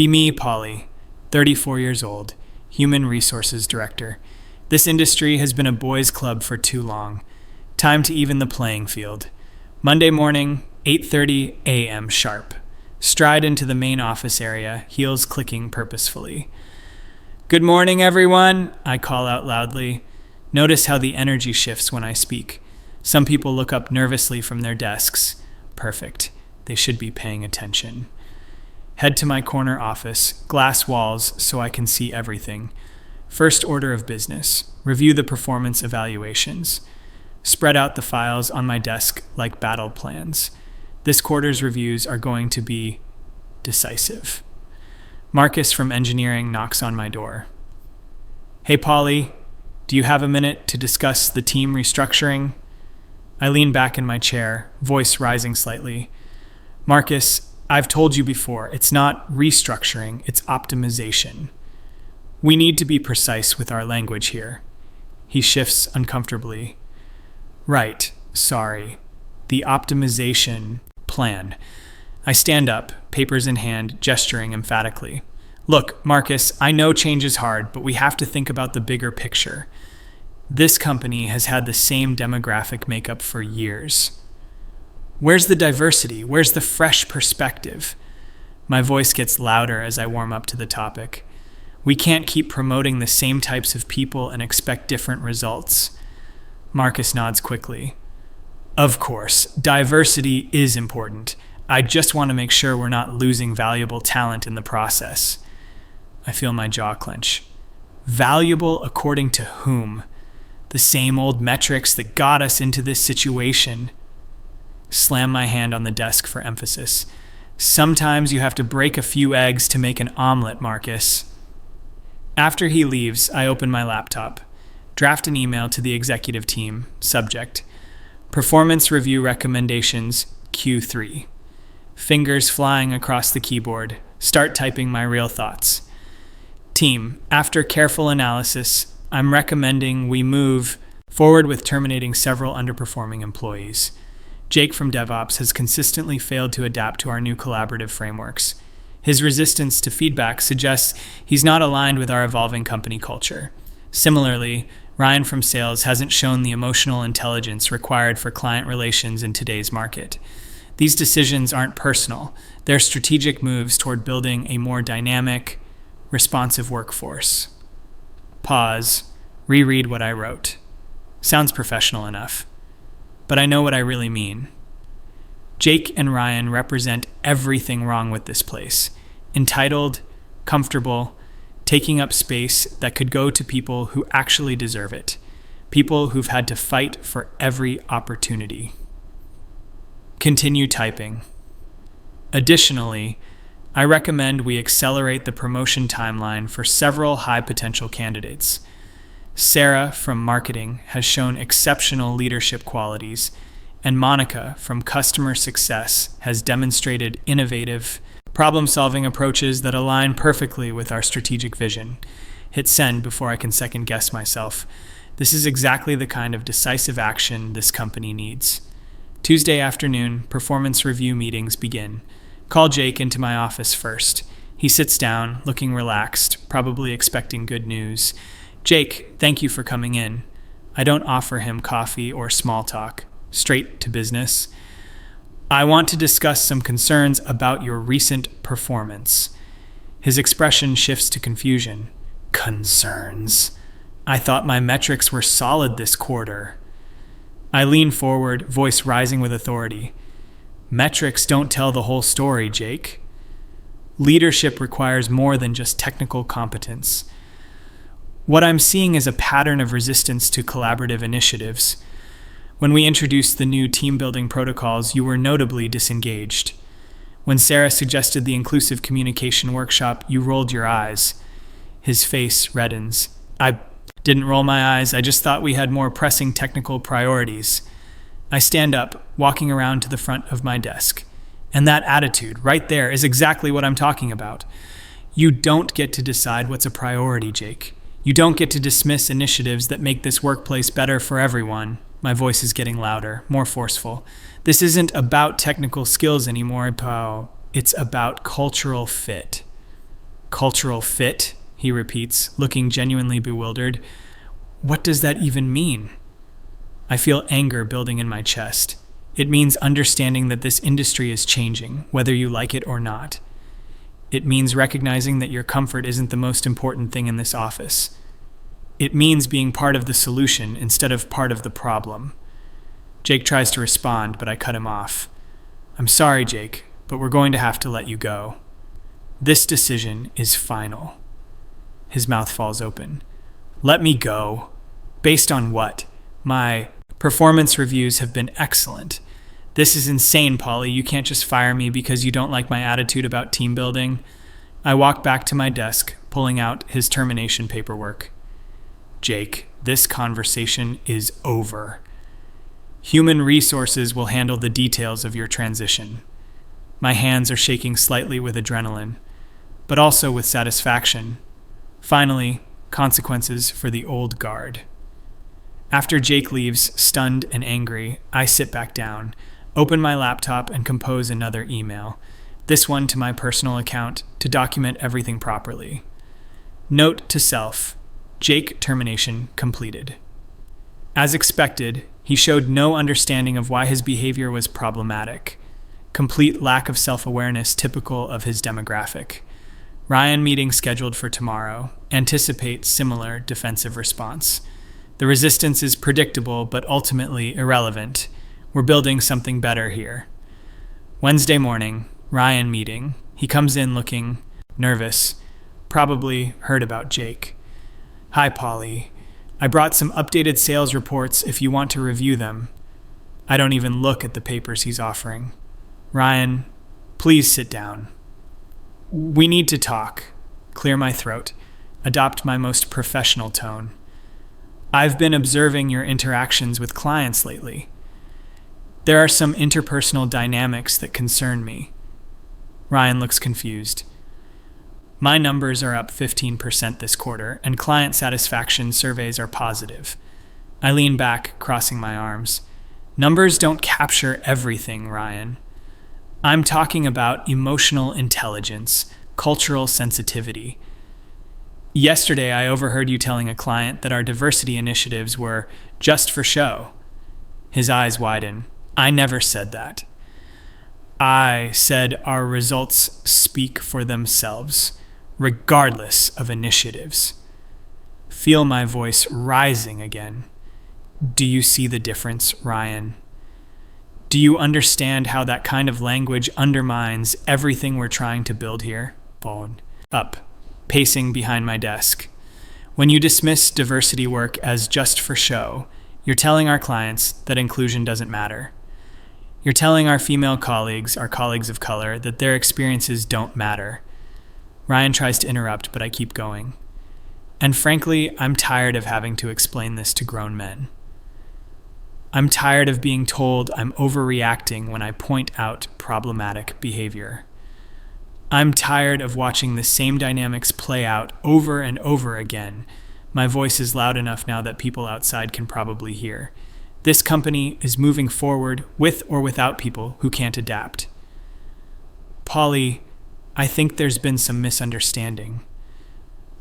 Be me, Polly, 34 years old, Human Resources Director. This industry has been a boys' club for too long. Time to even the playing field. Monday morning, 8:30 a.m. sharp. Stride into the main office area, heels clicking purposefully. Good morning, everyone, I call out loudly. Notice how the energy shifts when I speak. Some people look up nervously from their desks. Perfect. They should be paying attention. Head to my corner office, glass walls so I can see everything. First order of business, review the performance evaluations. Spread out the files on my desk like battle plans. This quarter's reviews are going to be decisive. Marcus from engineering knocks on my door. Hey, Polly, do you have a minute to discuss the team restructuring? I lean back in my chair, voice rising slightly. Marcus, I've told you before, it's not restructuring, it's optimization. We need to be precise with our language here. He shifts uncomfortably. Right, sorry. The optimization plan. I stand up, papers in hand, gesturing emphatically. Look, Marcus, I know change is hard, but we have to think about the bigger picture. This company has had the same demographic makeup for years. Where's the diversity? Where's the fresh perspective? My voice gets louder as I warm up to the topic. We can't keep promoting the same types of people and expect different results. Marcus nods quickly. Of course, diversity is important. I just want to make sure we're not losing valuable talent in the process. I feel my jaw clench. Valuable according to whom? The same old metrics that got us into this situation. Slam my hand on the desk for emphasis. Sometimes you have to break a few eggs to make an omelet, Marcus. After he leaves, I open my laptop. Draft an email to the executive team. Subject: Performance Review Recommendations, Q3. Fingers flying across the keyboard. Start typing my real thoughts. Team, after careful analysis, I'm recommending we move forward with terminating several underperforming employees. Jake from DevOps has consistently failed to adapt to our new collaborative frameworks. His resistance to feedback suggests he's not aligned with our evolving company culture. Similarly, Ryan from Sales hasn't shown the emotional intelligence required for client relations in today's market. These decisions aren't personal. They're strategic moves toward building a more dynamic, responsive workforce. Pause. Reread what I wrote. Sounds professional enough. But I know what I really mean. Jake and Ryan represent everything wrong with this place. Entitled, comfortable, taking up space that could go to people who actually deserve it. People who've had to fight for every opportunity. Continue typing. Additionally, I recommend we accelerate the promotion timeline for several high-potential candidates. Sarah from marketing has shown exceptional leadership qualities, and Monica from customer success has demonstrated innovative, problem-solving approaches that align perfectly with our strategic vision. Hit send before I can second-guess myself. This is exactly the kind of decisive action this company needs. Tuesday afternoon, performance review meetings begin. Call Jake into my office first. He sits down, looking relaxed, probably expecting good news. Jake, thank you for coming in. I don't offer him coffee or small talk. Straight to business. I want to discuss some concerns about your recent performance. His expression shifts to confusion. Concerns. I thought my metrics were solid this quarter. I lean forward, voice rising with authority. Metrics don't tell the whole story, Jake. Leadership requires more than just technical competence. What I'm seeing is a pattern of resistance to collaborative initiatives. When we introduced the new team-building protocols, you were notably disengaged. When Sarah suggested the inclusive communication workshop, you rolled your eyes. His face reddens. I didn't roll my eyes. I just thought we had more pressing technical priorities. I stand up, walking around to the front of my desk. And that attitude, right there, is exactly what I'm talking about. You don't get to decide what's a priority, Jake. You don't get to dismiss initiatives that make this workplace better for everyone. My voice is getting louder, more forceful. This isn't about technical skills anymore, Pao. It's about cultural fit. Cultural fit, he repeats, looking genuinely bewildered. What does that even mean? I feel anger building in my chest. It means understanding that this industry is changing, whether you like it or not. It means recognizing that your comfort isn't the most important thing in this office. It means being part of the solution instead of part of the problem. Jake tries to respond, but I cut him off. I'm sorry, Jake, but we're going to have to let you go. This decision is final. His mouth falls open. Let me go. Based on what? My performance reviews have been excellent. This is insane, Polly. You can't just fire me because you don't like my attitude about team building. I walk back to my desk, pulling out his termination paperwork. Jake, this conversation is over. Human resources will handle the details of your transition. My hands are shaking slightly with adrenaline, but also with satisfaction. Finally, consequences for the old guard. After Jake leaves, stunned and angry, I sit back down, open my laptop, and compose another email, this one to my personal account, to document everything properly. Note to self, Jake termination completed. As expected, he showed no understanding of why his behavior was problematic. Complete lack of self-awareness typical of his demographic. Ryan meeting scheduled for tomorrow. Anticipate similar defensive response. The resistance is predictable but ultimately irrelevant. We're building something better here. Wednesday morning, Ryan meeting. He comes in looking nervous. Probably heard about Jake. Hi, Polly. I brought some updated sales reports if you want to review them. I don't even look at the papers he's offering. Ryan, please sit down. We need to talk. Clear my throat. Adopt my most professional tone. I've been observing your interactions with clients lately. There are some interpersonal dynamics that concern me. Ryan looks confused. My numbers are up 15% this quarter, and client satisfaction surveys are positive. I lean back, crossing my arms. Numbers don't capture everything, Ryan. I'm talking about emotional intelligence, cultural sensitivity. Yesterday, I overheard you telling a client that our diversity initiatives were just for show. His eyes widen. I never said that. I said our results speak for themselves, regardless of initiatives. Feel my voice rising again. Do you see the difference, Ryan? Do you understand how that kind of language undermines everything we're trying to build here? Phone up, pacing behind my desk. When you dismiss diversity work as just for show, you're telling our clients that inclusion doesn't matter. You're telling our female colleagues, our colleagues of color, that their experiences don't matter. Ryan tries to interrupt, but I keep going. And frankly, I'm tired of having to explain this to grown men. I'm tired of being told I'm overreacting when I point out problematic behavior. I'm tired of watching the same dynamics play out over and over again. My voice is loud enough now that people outside can probably hear. This company is moving forward with or without people who can't adapt. Polly, I think there's been some misunderstanding.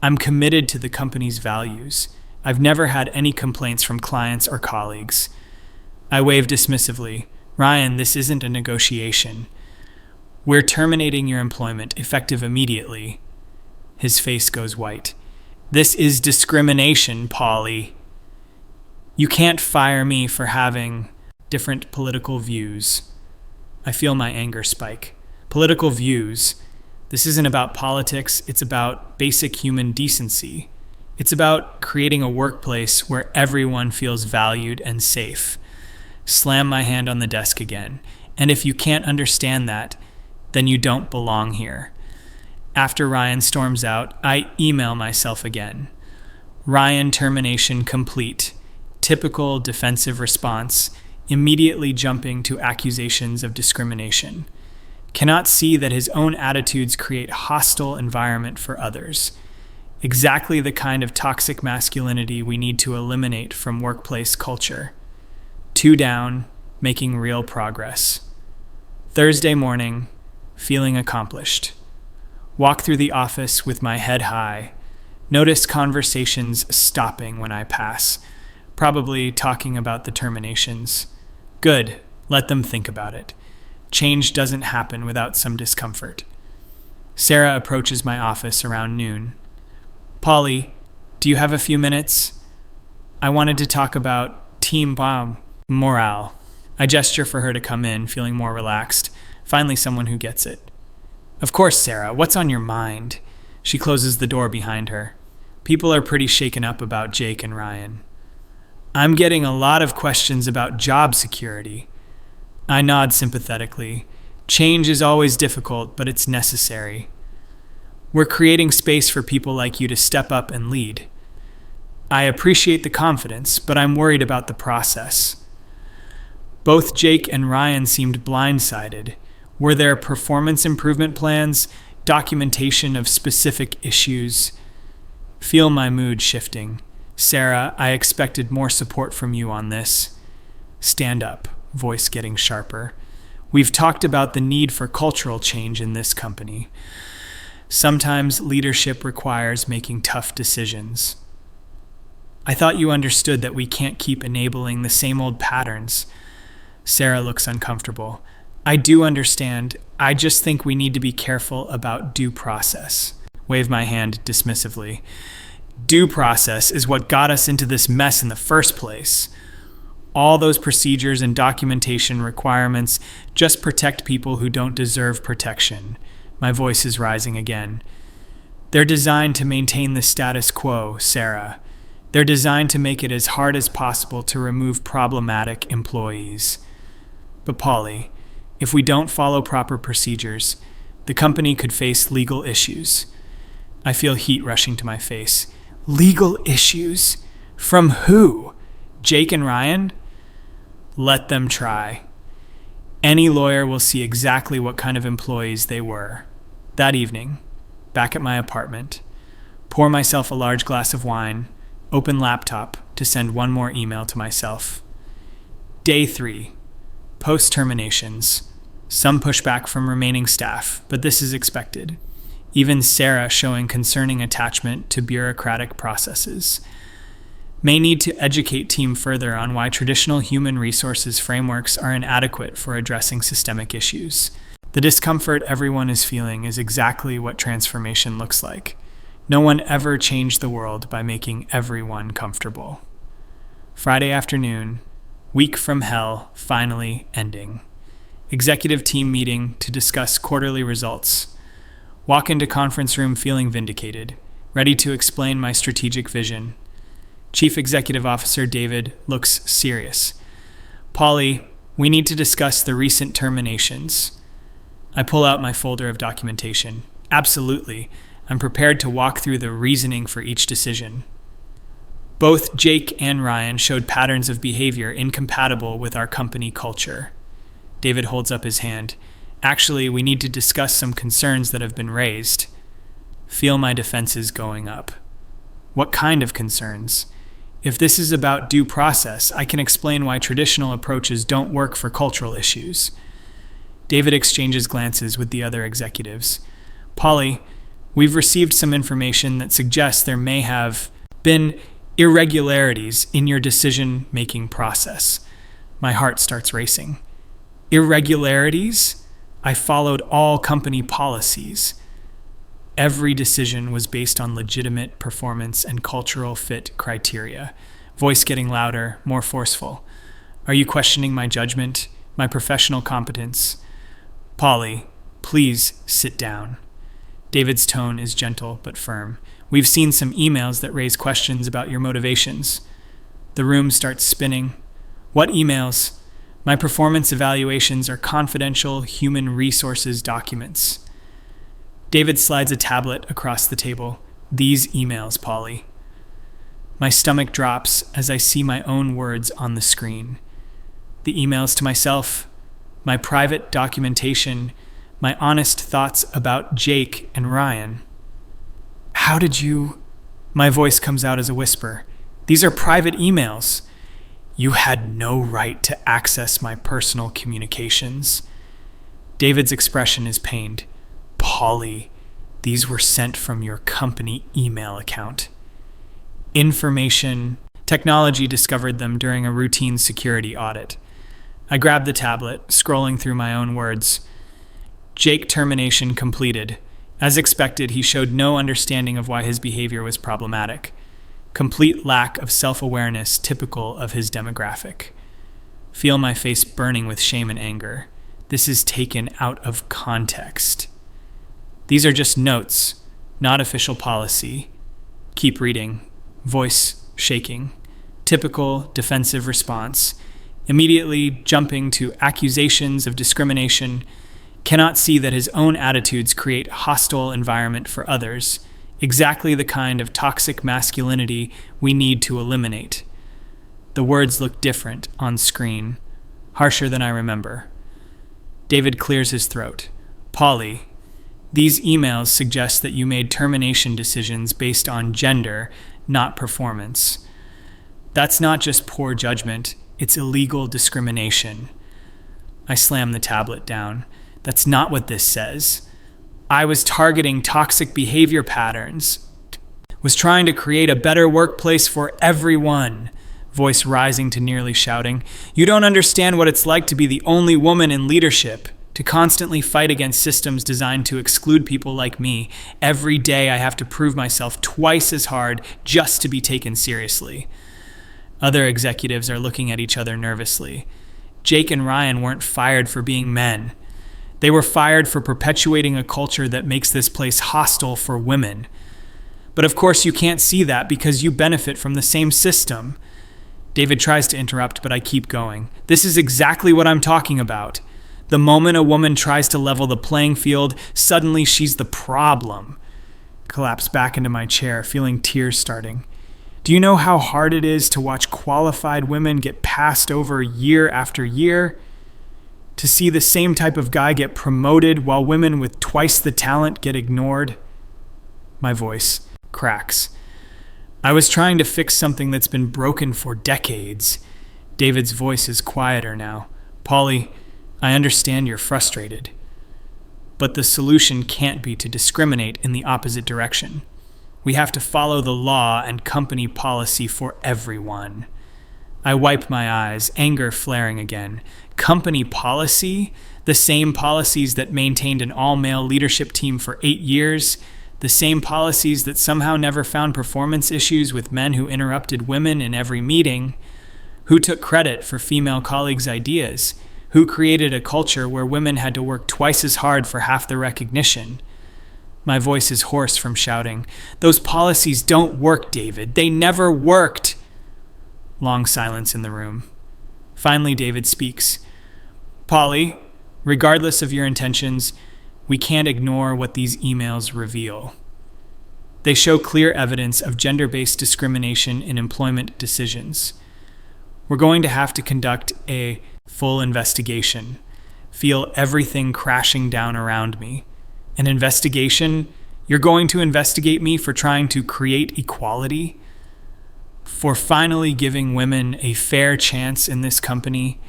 I'm committed to the company's values. I've never had any complaints from clients or colleagues. I wave dismissively. Ryan, this isn't a negotiation. We're terminating your employment, effective immediately. His face goes white. This is discrimination, Polly. You can't fire me for having different political views. I feel my anger spike. Political views. This isn't about politics, it's about basic human decency. It's about creating a workplace where everyone feels valued and safe. Slam my hand on the desk again. And if you can't understand that, then you don't belong here. After Ryan storms out, I email myself again. Ryan termination complete. Typical defensive response, immediately jumping to accusations of discrimination. Cannot see that his own attitudes create hostile environment for others. Exactly the kind of toxic masculinity we need to eliminate from workplace culture. 2 down, making real progress. Thursday morning, feeling accomplished. Walk through the office with my head high. Notice conversations stopping when I pass, probably talking about the terminations. Good, let them think about it. Change doesn't happen without some discomfort. Sarah approaches my office around noon. Polly, do you have a few minutes? I wanted to talk about team morale. I gesture for her to come in, feeling more relaxed. Finally, someone who gets it. Of course, Sarah, what's on your mind? She closes the door behind her. People are pretty shaken up about Jake and Ryan. I'm getting a lot of questions about job security. I nod sympathetically. Change is always difficult, but it's necessary. We're creating space for people like you to step up and lead. I appreciate the confidence, but I'm worried about the process. Both Jake and Ryan seemed blindsided. Were there performance improvement plans, documentation of specific issues? Feel my mood shifting. Sarah, I expected more support from you on this. Stand up, voice getting sharper. We've talked about the need for cultural change in this company. Sometimes leadership requires making tough decisions. I thought you understood that we can't keep enabling the same old patterns. Sarah looks uncomfortable. I do understand. I just think we need to be careful about due process. Wave my hand dismissively. Due process is what got us into this mess in the first place. All those procedures and documentation requirements just protect people who don't deserve protection. My voice is rising again. They're designed to maintain the status quo, Sarah. They're designed to make it as hard as possible to remove problematic employees. But Polly, if we don't follow proper procedures, the company could face legal issues. I feel heat rushing to my face. Legal issues? From who? Jake and Ryan? Let them try. Any lawyer will see exactly what kind of employees they were. That evening, back at my apartment, pour myself a large glass of wine, open laptop to send one more email to myself. Day 3. Post-terminations. Some pushback from remaining staff, but this is expected. Even Sarah showing concerning attachment to bureaucratic processes. May need to educate team further on why traditional human resources frameworks are inadequate for addressing systemic issues. The discomfort everyone is feeling is exactly what transformation looks like. No one ever changed the world by making everyone comfortable. Friday afternoon, week from hell finally ending. Executive team meeting to discuss quarterly results. Walk into conference room feeling vindicated, ready to explain my strategic vision. Chief Executive Officer David looks serious. Polly, we need to discuss the recent terminations. I pull out my folder of documentation. Absolutely. I'm prepared to walk through the reasoning for each decision. Both Jake and Ryan showed patterns of behavior incompatible with our company culture. David holds up his hand. Actually, we need to discuss some concerns that have been raised. Feel my defenses going up. What kind of concerns? If this is about due process, I can explain why traditional approaches don't work for cultural issues. David exchanges glances with the other executives. Polly, we've received some information that suggests there may have been irregularities in your decision-making process. My heart starts racing. Irregularities? I followed all company policies. Every decision was based on legitimate performance and cultural fit criteria. Voice getting louder, more forceful. Are you questioning my judgment, my professional competence? Polly, please sit down. David's tone is gentle but firm. We've seen some emails that raise questions about your motivations. The room starts spinning. What emails? My performance evaluations are confidential human resources documents. David slides a tablet across the table. These emails, Polly. My stomach drops as I see my own words on the screen. The emails to myself, my private documentation, my honest thoughts about Jake and Ryan. How did you... My voice comes out as a whisper. These are private emails. You had no right to access my personal communications. David's expression is pained. Polly, These were sent from your company email account. Information technology discovered them during a routine security audit. I grabbed the tablet, scrolling through my own words. Jake termination completed. As expected, he showed no understanding of why his behavior was problematic. Complete lack of self-awareness typical of his demographic. Feel my face burning with shame and anger. This is taken out of context. These are just notes, not official policy. Keep reading. Voice shaking. Typical defensive response. Immediately jumping to accusations of discrimination. Cannot see that his own attitudes create hostile environment for others. Exactly the kind of toxic masculinity we need to eliminate. The words look different on screen. Harsher than I remember. David clears his throat. Polly, these emails suggest that you made termination decisions based on gender, not performance. That's not just poor judgment, it's illegal discrimination. I slam the tablet down. That's not what this says. I was targeting toxic behavior patterns. Was trying to create a better workplace for everyone. Voice rising to nearly shouting. You don't understand what it's like to be the only woman in leadership. To constantly fight against systems designed to exclude people like me. Every day I have to prove myself twice as hard just to be taken seriously. Other executives are looking at each other nervously. Jake and Ryan weren't fired for being men. They were fired for perpetuating a culture that makes this place hostile for women. But of course you can't see that because you benefit from the same system. David tries to interrupt, but I keep going. This is exactly what I'm talking about. The moment a woman tries to level the playing field, suddenly she's the problem. Collapse back into my chair, feeling tears starting. Do you know how hard it is to watch qualified women get passed over year after year? To see the same type of guy get promoted while women with twice the talent get ignored? My voice cracks. I was trying to fix something that's been broken for decades. David's voice is quieter now. Polly, I understand you're frustrated. But the solution can't be to discriminate in the opposite direction. We have to follow the law and company policy for everyone. I wipe my eyes, anger flaring again. Company policy? The same policies that maintained an all-male leadership team for 8 years? The same policies that somehow never found performance issues with men who interrupted women in every meeting? Who took credit for female colleagues' ideas? Who created a culture where women had to work twice as hard for half the recognition? My voice is hoarse from shouting. Those policies don't work, David. They never worked. Long silence in the room. Finally, David speaks. Polly, regardless of your intentions, we can't ignore what these emails reveal. They show clear evidence of gender-based discrimination in employment decisions. We're going to have to conduct a full investigation. Feel everything crashing down around me. An investigation? You're going to investigate me for trying to create equality? For finally giving women a fair chance in this company?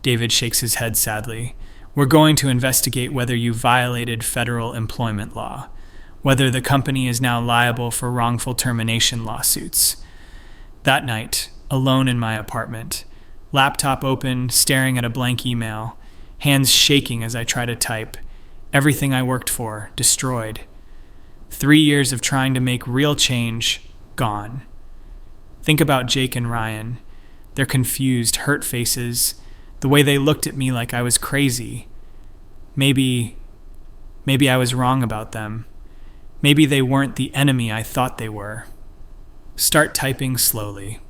David shakes his head sadly. We're going to investigate whether you violated federal employment law, whether the company is now liable for wrongful termination lawsuits. That night, alone in my apartment, laptop open, staring at a blank email, hands shaking as I try to type. Everything I worked for, destroyed. 3 years of trying to make real change, gone. Think about Jake and Ryan. Their confused, hurt faces, the way they looked at me like I was crazy. Maybe I was wrong about them. Maybe they weren't the enemy I thought they were. Start typing slowly.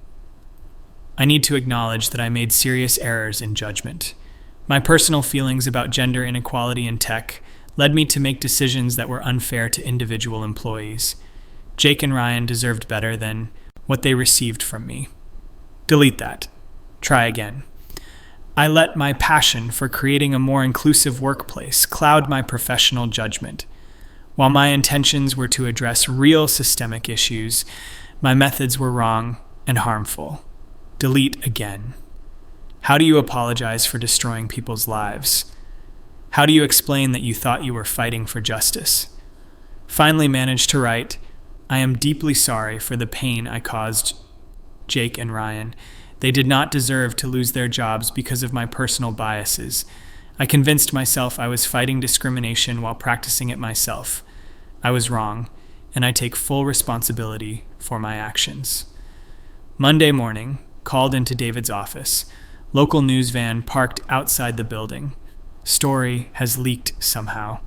I need to acknowledge that I made serious errors in judgment. My personal feelings about gender inequality in tech led me to make decisions that were unfair to individual employees. Jake and Ryan deserved better than what they received from me. Delete that. Try again. I let my passion for creating a more inclusive workplace cloud my professional judgment. While my intentions were to address real systemic issues, my methods were wrong and harmful. Delete again. How do you apologize for destroying people's lives? How do you explain that you thought you were fighting for justice? Finally managed to write, "I am deeply sorry for the pain I caused Jake and Ryan. They did not deserve to lose their jobs because of my personal biases. I convinced myself I was fighting discrimination while practicing it myself. I was wrong, and I take full responsibility for my actions." Monday morning, called into David's office. Local news van parked outside the building. Story has leaked somehow.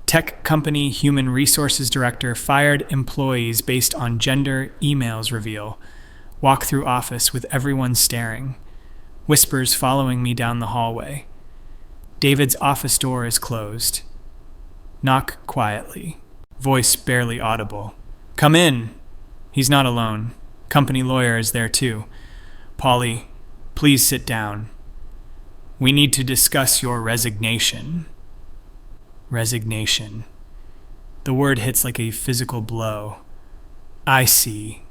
Tech company human resources director fired employees based on gender, emails reveal. Walk through office with everyone staring. Whispers following me down the hallway. David's office door is closed. Knock quietly. Voice barely audible. "Come in." He's not alone. Company lawyer is there too. "Polly, please sit down. We need to discuss your resignation." Resignation. The word hits like a physical blow. I see.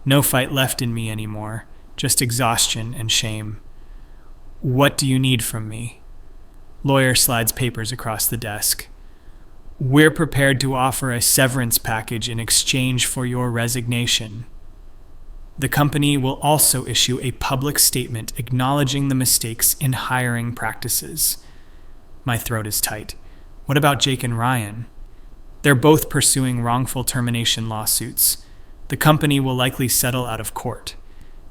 No fight left in me anymore, just exhaustion and shame. "What do you need from me?" Lawyer slides papers across the desk. "We're prepared to offer a severance package in exchange for your resignation. The company will also issue a public statement acknowledging the mistakes in hiring practices." My throat is tight. What about Jake and Ryan? They're both pursuing wrongful termination lawsuits. The company will likely settle out of court.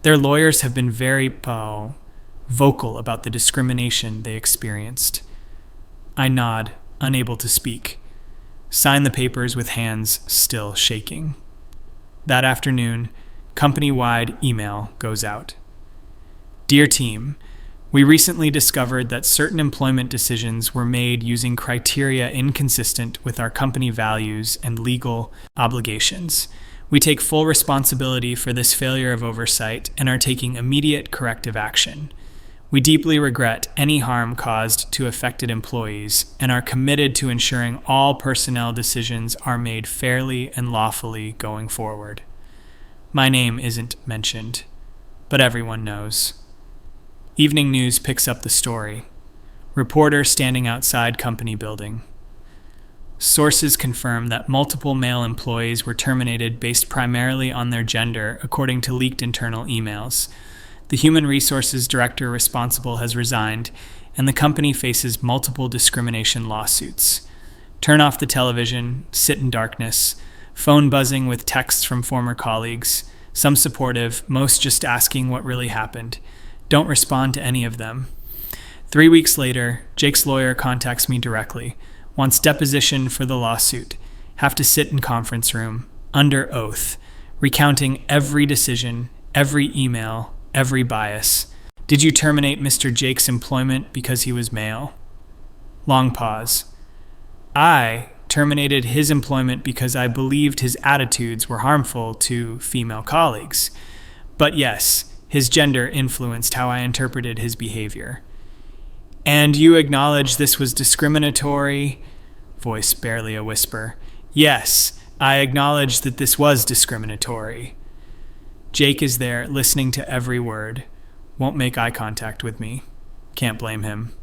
Their lawyers have been very vocal about the discrimination they experienced. I nod, unable to speak. Sign the papers with hands still shaking. That afternoon, company-wide email goes out. "Dear team, we recently discovered that certain employment decisions were made using criteria inconsistent with our company values and legal obligations. We take full responsibility for this failure of oversight and are taking immediate corrective action. We deeply regret any harm caused to affected employees and are committed to ensuring all personnel decisions are made fairly and lawfully going forward." My name isn't mentioned, but everyone knows. Evening News picks up the story. Reporter standing outside company building. Sources confirm that multiple male employees were terminated based primarily on their gender, according to leaked internal emails. The human resources director responsible has resigned, and the company faces multiple discrimination lawsuits. Turn off the television, sit in darkness, phone buzzing with texts from former colleagues, some supportive, most just asking what really happened. Don't respond to any of them. 3 weeks later, Jake's lawyer contacts me directly, wants deposition for the lawsuit, have to sit in conference room, under oath, recounting every decision, every email, every bias. "Did you terminate Mr. Jake's employment because he was male?" Long pause. "I terminated his employment because I believed his attitudes were harmful to female colleagues. But yes, his gender influenced how I interpreted his behavior." "And you acknowledge this was discriminatory?" Voice barely a whisper. "Yes, I acknowledge that this was discriminatory." Jake is there, listening to every word. Won't make eye contact with me. Can't blame him.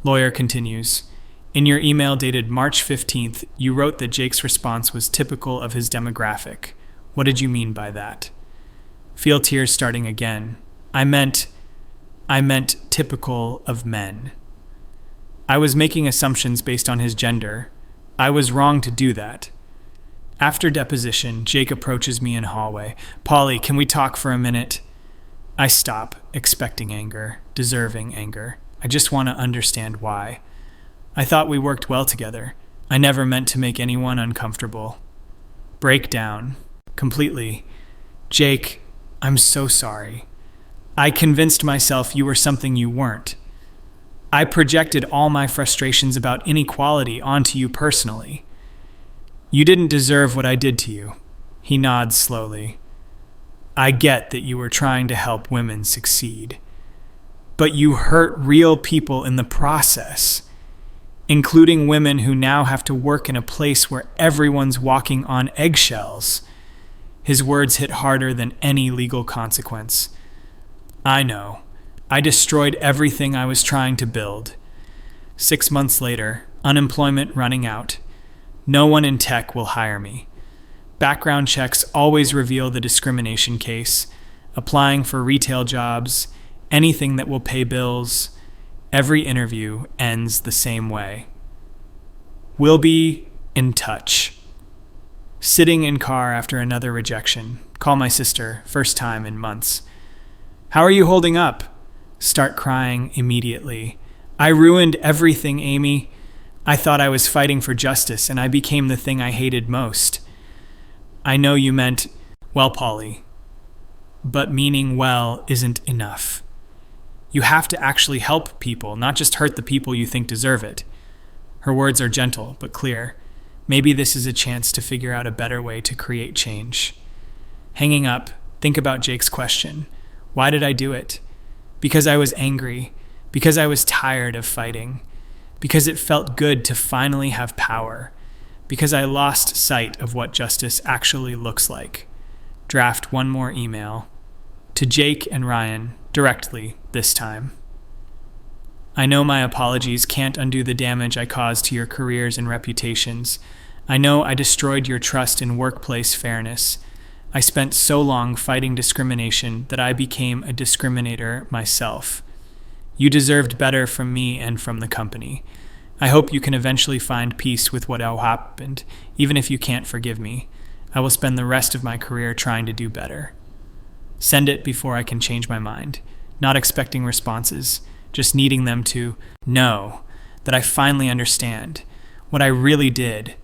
Lawyer continues. "In your email dated March 15th, you wrote that Jake's response was typical of his demographic. What did you mean by that?" Feel tears starting again. I meant typical of men. I was making assumptions based on his gender. I was wrong to do that. After deposition, Jake approaches me in hallway. "Polly, can we talk for a minute?" I stop, expecting anger, deserving anger. I just want to understand why. I thought we worked well together. I never meant to make anyone uncomfortable. Break down. Completely. "Jake, I'm so sorry. I convinced myself you were something you weren't. I projected all my frustrations about inequality onto you personally. You didn't deserve what I did to you." He nods slowly. "I get that you were trying to help women succeed. But you hurt real people in the process, including women who now have to work in a place where everyone's walking on eggshells." His words hit harder than any legal consequence. "I know. I destroyed everything I was trying to build. 6 months later, unemployment running out. No one in tech will hire me. Background checks always reveal the discrimination case. Applying for retail jobs, anything that will pay bills, every interview ends the same way. We'll be in touch. Sitting in car after another rejection. Call my sister, first time in months. How are you holding up? Start crying immediately. I ruined everything, Amy. I thought I was fighting for justice, and I became the thing I hated most. I know you meant, well, Polly, but meaning well isn't enough. You have to actually help people, not just hurt the people you think deserve it. Her words are gentle, but clear. Maybe this is a chance to figure out a better way to create change. Hanging up, think about Jake's question. Why did I do it? Because I was angry. Because I was tired of fighting. Because it felt good to finally have power. Because I lost sight of what justice actually looks like. Draft one more email. To Jake and Ryan, directly this time. I know my apologies can't undo the damage I caused to your careers and reputations. I know I destroyed your trust in workplace fairness. I spent so long fighting discrimination that I became a discriminator myself. You deserved better from me and from the company. I hope you can eventually find peace with what happened, even if you can't forgive me. I will spend the rest of my career trying to do better. Send it before I can change my mind, not expecting responses, just needing them to know that I finally understand what I really did